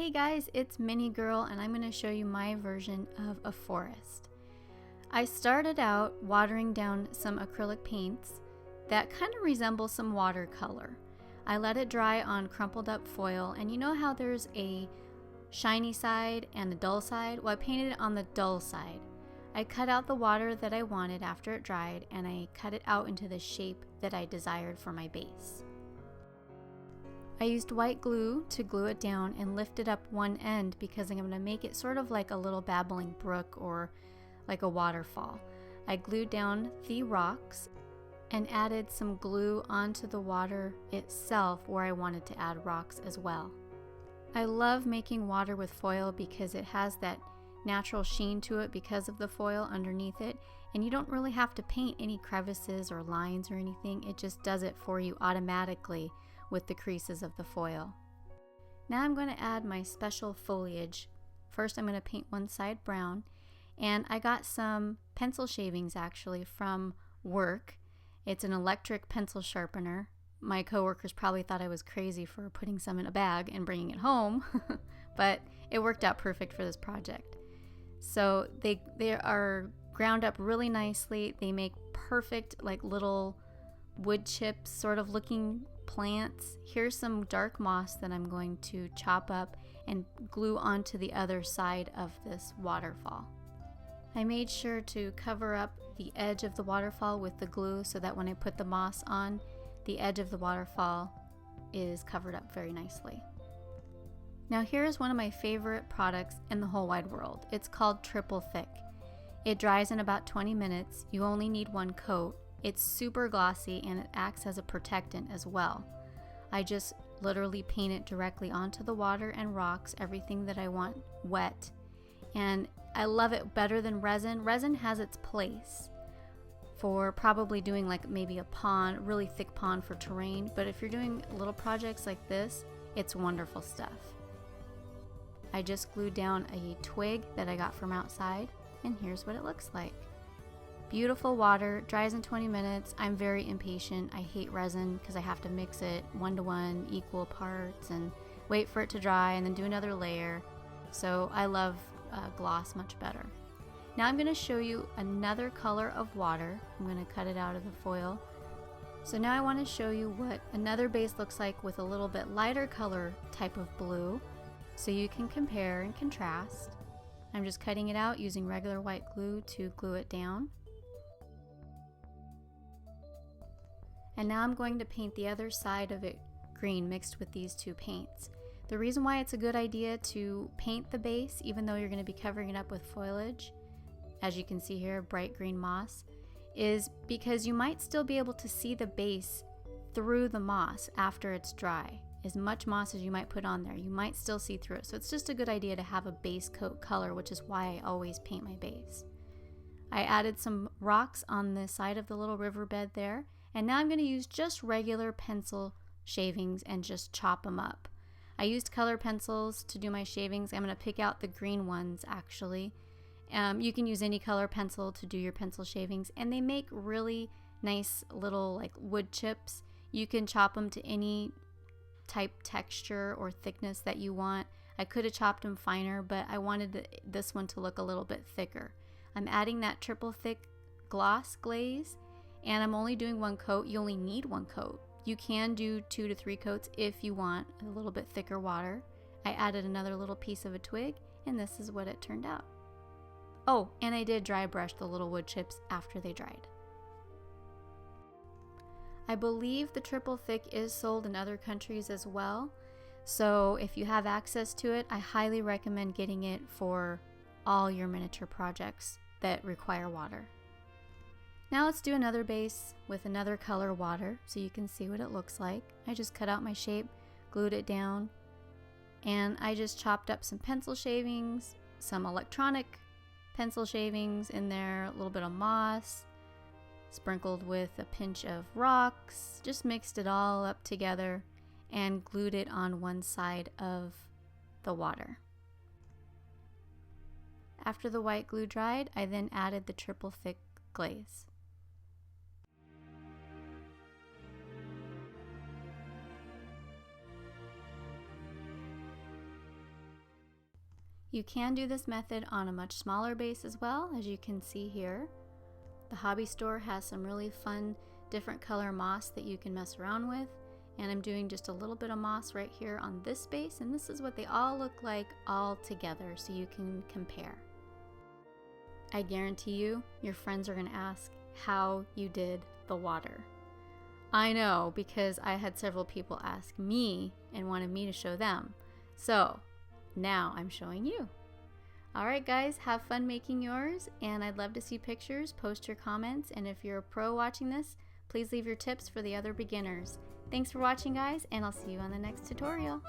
Hey guys, it's miniGIRL and I'm going to show you my version of a forest. I started out watering down some acrylic paints that kind of resemble some watercolor. I let it dry on crumpled up foil, and you know how there's a shiny side and a dull side? Well, I painted it on the dull side. I cut out the water that I wanted after it dried, and I cut it out into the shape that I desired for my base. I used white glue to glue it down and lifted up one end because I'm going to make it sort of like a little babbling brook or like a waterfall. I glued down the rocks and added some glue onto the water itself where I wanted to add rocks as well. I love making water with foil because it has that natural sheen to it because of the foil underneath it, and you don't really have to paint any crevices or lines or anything. It just does it for you automatically with the creases of the foil. Now I'm going to add my special foliage. First I'm going to paint one side brown, and I got some pencil shavings actually from work. It's an electric pencil sharpener. My coworkers probably thought I was crazy for putting some in a bag and bringing it home, but it worked out perfect for this project. So they are ground up really nicely. They make perfect like little wood chips sort of looking plants. Here's some dark moss that I'm going to chop up and glue onto the other side of this waterfall. I made sure to cover up the edge of the waterfall with the glue so that when I put the moss on, the edge of the waterfall is covered up very nicely. Now here's one of my favorite products in the whole wide world. It's called Triple Thick. It dries in about 20 minutes. You only need one coat. It's super glossy and it acts as a protectant as well. I just literally paint it directly onto the water and rocks, everything that I want wet. And I love it better than resin. Resin has its place for probably doing like maybe a pond, really thick pond for terrain. But if you're doing little projects like this, it's wonderful stuff. I just glued down a twig that I got from outside, and here's what it looks like. Beautiful water, dries in 20 minutes. I'm very impatient. I hate resin because I have to mix it 1-to-1, equal parts, and wait for it to dry and then do another layer. So I love gloss much better. Now I'm going to show you another color of water. I'm going to cut it out of the foil. So now I want to show you what another base looks like with a little bit lighter color type of blue, so you can compare and contrast. I'm just cutting it out using regular white glue to glue it down. And now I'm going to paint the other side of it green mixed with these two paints. The reason why it's a good idea to paint the base, even though you're going to be covering it up with foliage, as you can see here, bright green moss, is because you might still be able to see the base through the moss after it's dry. As much moss as you might put on there, you might still see through it. So it's just a good idea to have a base coat color, which is why I always paint my base. I added some rocks on the side of the little riverbed there, and now I'm going to use just regular pencil shavings and just chop them up. I used color pencils to do my shavings. I'm going to pick out the green ones actually. You can use any color pencil to do your pencil shavings, and they make really nice little like wood chips. You can chop them to any type texture or thickness that you want. I could have chopped them finer, but I wanted this one to look a little bit thicker. I'm adding that triple thick gloss glaze, and I'm only doing one coat. You only need one coat. You can do 2 to 3 coats if you want a little bit thicker water. I added another little piece of a twig, and this is what it turned out. Oh, and I did dry brush the little wood chips after they dried. I believe the triple thick is sold in other countries as well, so if you have access to it, I highly recommend getting it for all your miniature projects that require water. Now let's do another base with another color water so you can see what it looks like. I just cut out my shape, glued it down, and I just chopped up some pencil shavings, some electronic pencil shavings in there, a little bit of moss, sprinkled with a pinch of rocks, just mixed it all up together and glued it on one side of the water. After the white glue dried, I then added the triple thick glaze. You can do this method on a much smaller base as well, as you can see here. The hobby store has some really fun different color moss that you can mess around with, and I'm doing just a little bit of moss right here on this base, and this is what they all look like all together so you can compare. I guarantee you, your friends are going to ask how you did the water. I know, because I had several people ask me and wanted me to show them. So now I'm showing you. Alright guys, have fun making yours, and I'd love to see pictures. Post your comments, and if you're a pro watching this, please leave your tips for the other beginners. Thanks for watching guys, and I'll see you on the next tutorial.